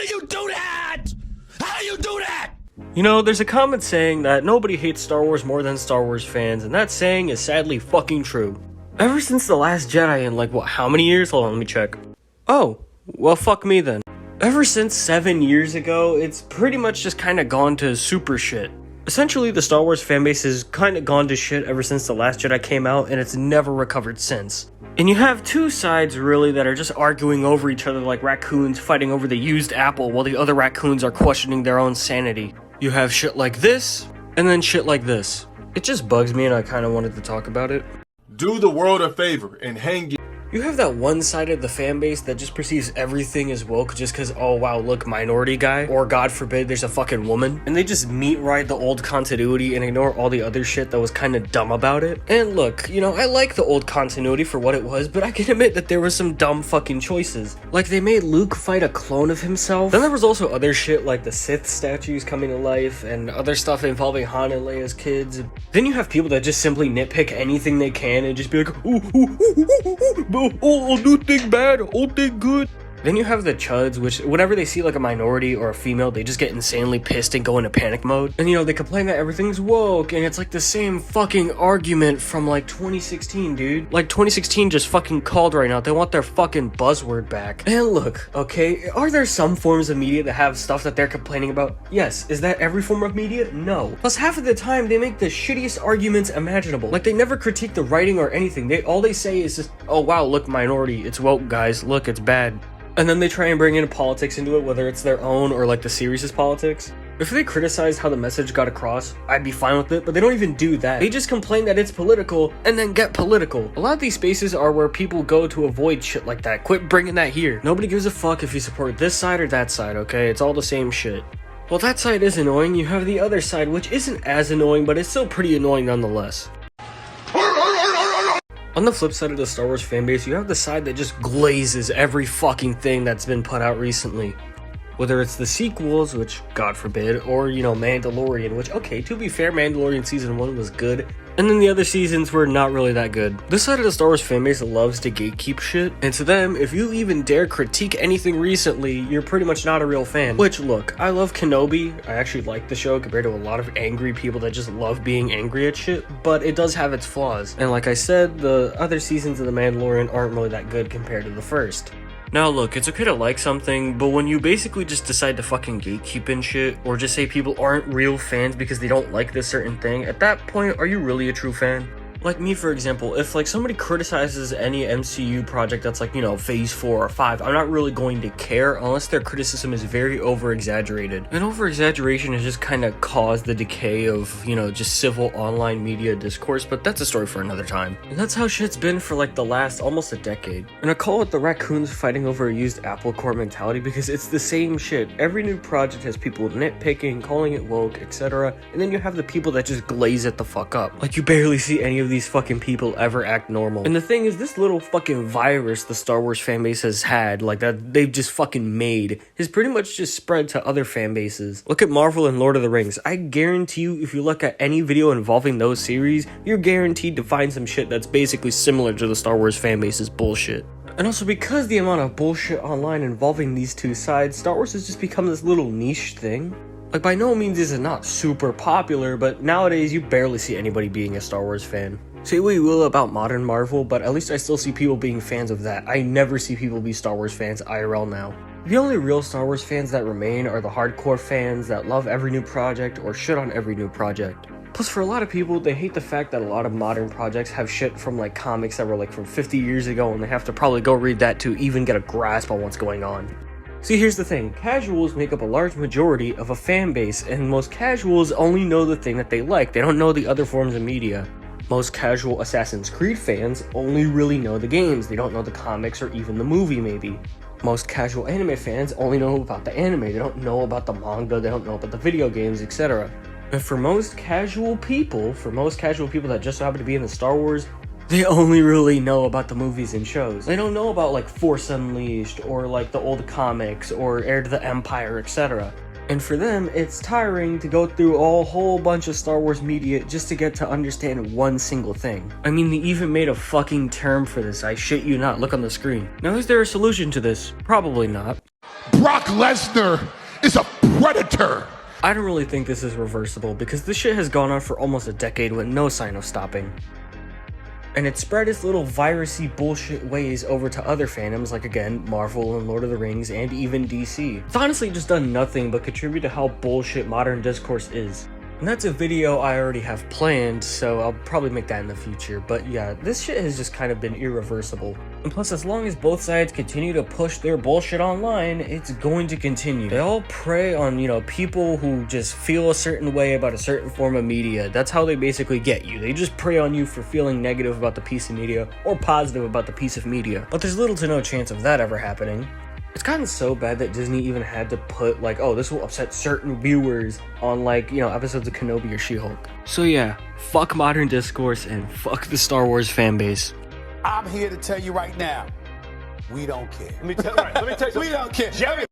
do you do that? How do you do that? You know, there's a comment saying that nobody hates Star Wars more than Star Wars fans, and that saying is sadly fucking true. Ever since The Last Jedi in like, what, how many years? Hold on, let me check. Oh, well fuck me then. Ever since 7 years ago, it's pretty much just kinda gone to super shit. Essentially, the Star Wars fanbase has kinda gone to shit ever since The Last Jedi came out, and it's never recovered since. And you have two sides, really, that are just arguing over each other like raccoons fighting over the used apple while the other raccoons are questioning their own sanity. You have shit like this, and then shit like this. It just bugs me and I kinda wanted to talk about it. Do the world a favor and hang it. You have that one side of the fan base that just perceives everything as woke just cause, oh wow, look, minority guy, or God forbid there's a fucking woman, and they just meat ride the old continuity and ignore all the other shit that was kinda dumb about it. And look, you know, I like the old continuity for what it was, but I can admit that there was some dumb fucking choices. Like, they made Luke fight a clone of himself. Then there was also other shit like the Sith statues coming to life, and other stuff involving Han and Leia's kids. Then you have people that just simply nitpick anything they can and just be like, oh, new thing bad, old thing good. Then you have the chuds, which whenever they see like a minority or a female, they just get insanely pissed and go into panic mode. And you know, they complain that everything's woke, and it's like the same fucking argument from like 2016, dude. Like 2016 just fucking called right now. They want their fucking buzzword back. And look, okay, are there some forms of media that have stuff that they're complaining about? Yes. Is that every form of media? No. Plus half of the time they make the shittiest arguments imaginable. Like they never critique the writing or anything. All they say is just, oh wow, look, minority, it's woke, guys, look, it's bad. And then they try and bring in politics into it, whether it's their own or like the series' politics. If they criticize how the message got across, I'd be fine with it, but they don't even do that. They just complain that it's political and then get political. A lot of these spaces are where people go to avoid shit like that. Quit bringing that here. Nobody gives a fuck if you support this side or that side, okay? It's all the same shit. Well, that side is annoying. You have the other side, which isn't as annoying, but it's still pretty annoying nonetheless. On the flip side of the Star Wars fanbase, you have the side that just glazes every fucking thing that's been put out recently. Whether it's the sequels, which, God forbid, or, you know, Mandalorian, which, okay, to be fair, Mandalorian Season 1 was good, and then the other seasons were not really that good. This side of the Star Wars fanbase loves to gatekeep shit, and to them, if you even dare critique anything recently, you're pretty much not a real fan. Which, look, I love Kenobi, I actually like the show compared to a lot of angry people that just love being angry at shit, but it does have its flaws. And like I said, the other seasons of The Mandalorian aren't really that good compared to the first. Now look, it's okay to like something, but when you basically just decide to fucking gatekeep and shit, or just say people aren't real fans because they don't like this certain thing, at that point, are you really a true fan? Like me, for example, if like somebody criticizes any MCU project that's like, you know, phase 4 or 5, I'm not really going to care unless their criticism is very over-exaggerated. And over-exaggeration has just kind of caused the decay of, you know, just civil online media discourse, but that's a story for another time. And that's how shit's been for like the last almost a decade. And I call it the raccoons fighting over a used apple core mentality because it's the same shit. Every new project has people nitpicking, calling it woke, etc. And then you have the people that just glaze it the fuck up. Like you barely see any of these fucking people ever act normal. And the thing is, this little fucking virus the Star Wars fanbase has had, like that they've just fucking made, has pretty much just spread to other fan bases. Look at Marvel and Lord of the Rings. I guarantee you, if you look at any video involving those series, you're guaranteed to find some shit that's basically similar to the Star Wars fanbase's bullshit. And also, because the amount of bullshit online involving these two sides, Star Wars has just become this little niche thing. Like, by no means is it not super popular, but nowadays you barely see anybody being a Star Wars fan. Say what you will about modern Marvel, but at least I still see people being fans of that. I never see people be Star Wars fans IRL now. The only real Star Wars fans that remain are the hardcore fans that love every new project or shit on every new project. Plus, for a lot of people, they hate the fact that a lot of modern projects have shit from like comics that were like from 50 years ago, and they have to probably go read that to even get a grasp on what's going on. See, here's the thing, casuals make up a large majority of a fan base, and most casuals only know the thing that they like, they don't know the other forms of media. Most casual Assassin's Creed fans only really know the games, they don't know the comics or even the movie maybe. Most casual anime fans only know about the anime, they don't know about the manga, they don't know about the video games, etc. And for most casual people that just so happen to be in the Star Wars, they only really know about the movies and shows. They don't know about like Force Unleashed or like the old comics or Heir to the Empire, etc. And for them, it's tiring to go through a whole bunch of Star Wars media just to get to understand one single thing. I mean, they even made a fucking term for this, I shit you not, look on the screen. Now, is there a solution to this? Probably not. Brock Lesnar is a predator. I don't really think this is reversible because this shit has gone on for almost a decade with no sign of stopping. And it spread its little virusy bullshit ways over to other fandoms like, again, Marvel and Lord of the Rings and even DC. It's honestly just done nothing but contribute to how bullshit modern discourse is. And that's a video I already have planned, so I'll probably make that in the future. But yeah, this shit has just kind of been irreversible. And plus, as long as both sides continue to push their bullshit online, it's going to continue. They all prey on, people who just feel a certain way about a certain form of media. That's how they basically get you. They just prey on you for feeling negative about the piece of media or positive about the piece of media. But there's little to no chance of that ever happening. It's gotten so bad that Disney even had to put, oh, this will upset certain viewers on, episodes of Kenobi or She-Hulk. So yeah, fuck modern discourse and fuck the Star Wars fan base. I'm here to tell you right now, we don't care. Let me tell you something. We don't care.